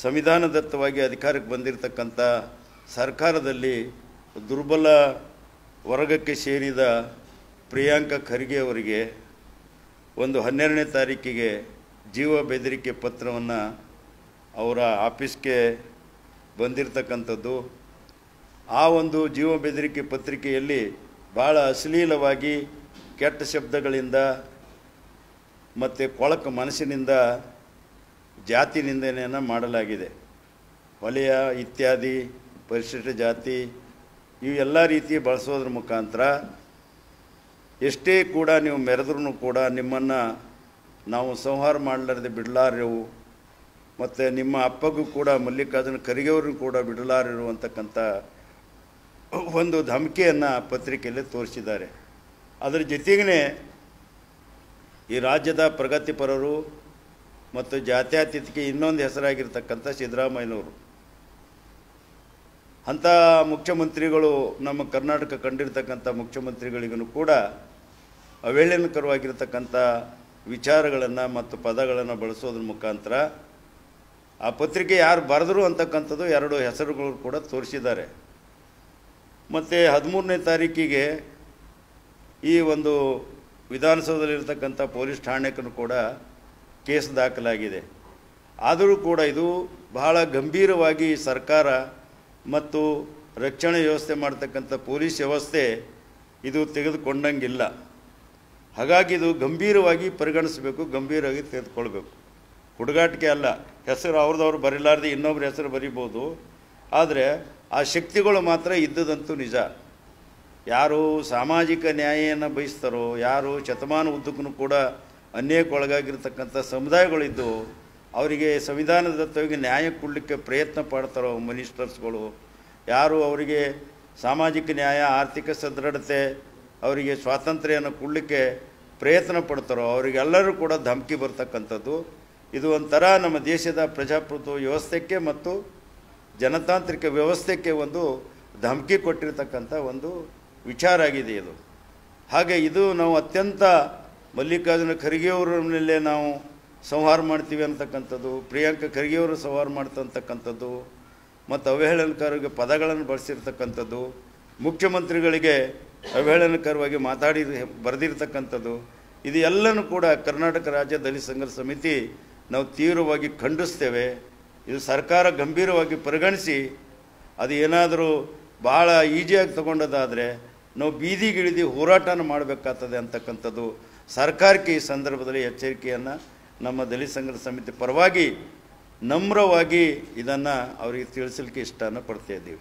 ಸಂವಿಧಾನದತ್ತವಾಗಿ ಅಧಿಕಾರಕ್ಕೆ ಬಂದಿರತಕ್ಕಂಥ ಸರ್ಕಾರದಲ್ಲಿ ದುರ್ಬಲ ವರ್ಗಕ್ಕೆ ಸೇರಿದ ಪ್ರಿಯಾಂಕ ಖರ್ಗೆ ಅವರಿಗೆ ಒಂದು 12ನೇ ತಾರೀಕಿಗೆ ಜೀವ ಬೆದರಿಕೆ ಪತ್ರವನ್ನು ಅವರ ಆಫೀಸ್ಗೆ ಬಂದಿರತಕ್ಕಂಥದ್ದು. ಆ ಒಂದು ಜೀವ ಬೆದರಿಕೆ ಪತ್ರಿಕೆಯಲ್ಲಿ ಭಾಳ ಅಶ್ಲೀಲವಾಗಿ ಕೆಟ್ಟ ಶಬ್ದಗಳಿಂದ ಮತ್ತು ಕೊಳಕ ಮನಸ್ಸಿನಿಂದ ಜಾತಿ ನಿಂದನೆಯನ್ನು ಮಾಡಲಾಗಿದೆ. ವಲಯ ಇತ್ಯಾದಿ ಪರಿಶಿಷ್ಟ ಜಾತಿ ಇವೆಲ್ಲ ರೀತಿ ಬಳಸೋದ್ರ ಮುಖಾಂತರ ಎಷ್ಟೇ ಕೂಡ ನೀವು ಮೆರೆದ್ರೂ ಕೂಡ ನಿಮ್ಮನ್ನು ನಾವು ಸಂಹಾರ ಮಾಡಲಾರದೆ ಬಿಡಲಾರೆವು, ಮತ್ತು ನಿಮ್ಮ ಅಪ್ಪಗೂ ಕೂಡ ಮಲ್ಲಿಕಾರ್ಜುನ ಖರ್ಗೆ ಅವ್ರನ್ನೂ ಕೂಡ ಬಿಡಲಾರೆರು ಅಂತಕ್ಕಂಥ ಒಂದು ಧಮಕಿಯನ್ನು ಪತ್ರಿಕೆಯಲ್ಲಿ ತೋರಿಸಿದ್ದಾರೆ. ಅದರ ಜೊತೆಗೇ ಈ ರಾಜ್ಯದ ಪ್ರಗತಿಪರರು ಮತ್ತು ಜಾತ್ಯತೀತಕ್ಕೆ ಇನ್ನೊಂದು ಹೆಸರಾಗಿರ್ತಕ್ಕಂಥ ಸಿದ್ದರಾಮಯ್ಯನವರು ಅಂಥ ಮುಖ್ಯಮಂತ್ರಿಗಳು ನಮ್ಮ ಕರ್ನಾಟಕ ಕಂಡಿರ್ತಕ್ಕಂಥ ಮುಖ್ಯಮಂತ್ರಿಗಳಿಗೂ ಕೂಡ ಅವೇಳನಕರವಾಗಿರ್ತಕ್ಕಂಥ ವಿಚಾರಗಳನ್ನು ಮತ್ತು ಪದಗಳನ್ನು ಬಳಸೋದ್ರ ಮುಖಾಂತರ ಆ ಪತ್ರಿಕೆ ಯಾರು ಬರೆದರು ಅಂತಕ್ಕಂಥದ್ದು 2 ಹೆಸರುಗಳು ಕೂಡ ತೋರಿಸಿದ್ದಾರೆ. ಮತ್ತು 13ನೇ ತಾರೀಕಿಗೆ ಈ ಒಂದು ವಿಧಾನಸೌಧದಲ್ಲಿರ್ತಕ್ಕಂಥ ಪೊಲೀಸ್ ಠಾಣೆಗೂ ಕೂಡ ಕೇಸ್ ದಾಖಲಾಗಿದೆ. ಆದರೂ ಕೂಡ ಇದು ಬಹಳ ಗಂಭೀರವಾಗಿ ಸರ್ಕಾರ ಮತ್ತು ರಕ್ಷಣೆ ವ್ಯವಸ್ಥೆ ಮಾಡ್ತಕ್ಕಂಥ ಪೊಲೀಸ್ ವ್ಯವಸ್ಥೆ ಇದು ತೆಗೆದುಕೊಂಡಂಗಿಲ್ಲ. ಹಾಗಾಗಿ ಇದು ಗಂಭೀರವಾಗಿ ಪರಿಗಣಿಸಬೇಕು, ಗಂಭೀರವಾಗಿ ತೆಗೆದುಕೊಳ್ಬೇಕು. ಹುಡುಗಾಟಿಕೆ ಅಲ್ಲ. ಹೆಸರು ಅವ್ರದವ್ರು ಬರೀಲಾರ್ದೆ ಇನ್ನೊಬ್ಬರ ಹೆಸರು ಬರಿಬೋದು, ಆದರೆ ಆ ಶಕ್ತಿಗಳು ಮಾತ್ರ ಇದ್ದದಂತೂ ನಿಜ. ಯಾರು ಸಾಮಾಜಿಕ ನ್ಯಾಯವನ್ನು ಬಯಸ್ತಾರೋ, ಯಾರು ಶತಮಾನ ಉದ್ದಕ್ಕೂ ಕೂಡ ಅನ್ಯಾಯಕ್ಕೊಳಗಾಗಿರ್ತಕ್ಕಂಥ ಸಮುದಾಯಗಳಿದ್ದು ಅವರಿಗೆ ಸಂವಿಧಾನದತ್ತವಾಗಿ ನ್ಯಾಯ ಕೊಡಲಿಕ್ಕೆ ಪ್ರಯತ್ನ ಪಡ್ತಾರೋ ಮಿನಿಸ್ಟರ್ಸ್ಗಳು, ಯಾರು ಅವರಿಗೆ ಸಾಮಾಜಿಕ ನ್ಯಾಯ, ಆರ್ಥಿಕ ಸದೃಢತೆ, ಅವರಿಗೆ ಸ್ವಾತಂತ್ರ್ಯವನ್ನು ಕೊಡಲಿಕ್ಕೆ ಪ್ರಯತ್ನ ಪಡ್ತಾರೋ ಅವರಿಗೆಲ್ಲರೂ ಕೂಡ ಧಮಕಿ ಬರ್ತಕ್ಕಂಥದ್ದು. ಇದು ಒಂಥರ ನಮ್ಮ ದೇಶದ ಪ್ರಜಾಪ್ರಭುತ್ವ ವ್ಯವಸ್ಥೆಗೆ ಮತ್ತು ಜನತಾಂತ್ರಿಕ ವ್ಯವಸ್ಥೆಗೆ ಒಂದು ಧಮಕಿ ಕೊಟ್ಟಿರ್ತಕ್ಕಂಥ ಒಂದು ವಿಚಾರ ಆಗಿದೆ ಇದು. ಹಾಗೆ ಇದು ನಾವು ಅತ್ಯಂತ ಮಲ್ಲಿಕಾರ್ಜುನ ಖರ್ಗೆ ಅವರ ಮೇಲೆ ನಾವು ಸಂಹಾರ ಮಾಡ್ತೀವಿ ಅಂತಕ್ಕಂಥದ್ದು, ಪ್ರಿಯಾಂಕ ಖರ್ಗೆ ಅವರು ಸಂಹಾರ ಮಾಡ್ತಕ್ಕಂಥದ್ದು, ಮತ್ತು ಅವಹೇಳನಕಾರರಿಗೆ ಪದಗಳನ್ನು ಬಳಸಿರ್ತಕ್ಕಂಥದ್ದು, ಮುಖ್ಯಮಂತ್ರಿಗಳಿಗೆ ಅವಹೇಳನಕರವಾಗಿ ಬರೆದಿರ್ತಕ್ಕಂಥದ್ದು, ಇದು ಎಲ್ಲನೂ ಕೂಡ ಕರ್ನಾಟಕ ರಾಜ್ಯ ದಲಿತ ಸಂಘರ್ಷ ಸಮಿತಿ ನಾವು ತೀವ್ರವಾಗಿ ಖಂಡಿಸ್ತೇವೆ. ಇದು ಸರ್ಕಾರ ಗಂಭೀರವಾಗಿ ಪರಿಗಣಿಸಿ ಅದು ಏನಾದರೂ ಭಾಳ ಈಜಿಯಾಗಿ ತಗೊಂಡದಾದರೆ ನಾವು ಬೀದಿಗಿಳಿದು ಹೋರಾಟನ ಮಾಡಬೇಕಾಗ್ತದೆ ಅಂತಕ್ಕಂಥದ್ದು ಸರ್ಕಾರಕ್ಕೆ ಈ ಸಂದರ್ಭದಲ್ಲಿ ಎಚ್ಚರಿಕೆಯನ್ನು ನಮ್ಮ ದಲಿತ ಸಂಘರ್ಷ ಸಮಿತಿ ಪರವಾಗಿ ನಮ್ರವಾಗಿ ಇದನ್ನು ಅವರಿಗೆ ತಿಳಿಸಲಿಕ್ಕೆ ಇಷ್ಟನ ಪಡ್ತಾ ಇದ್ದೀವಿ.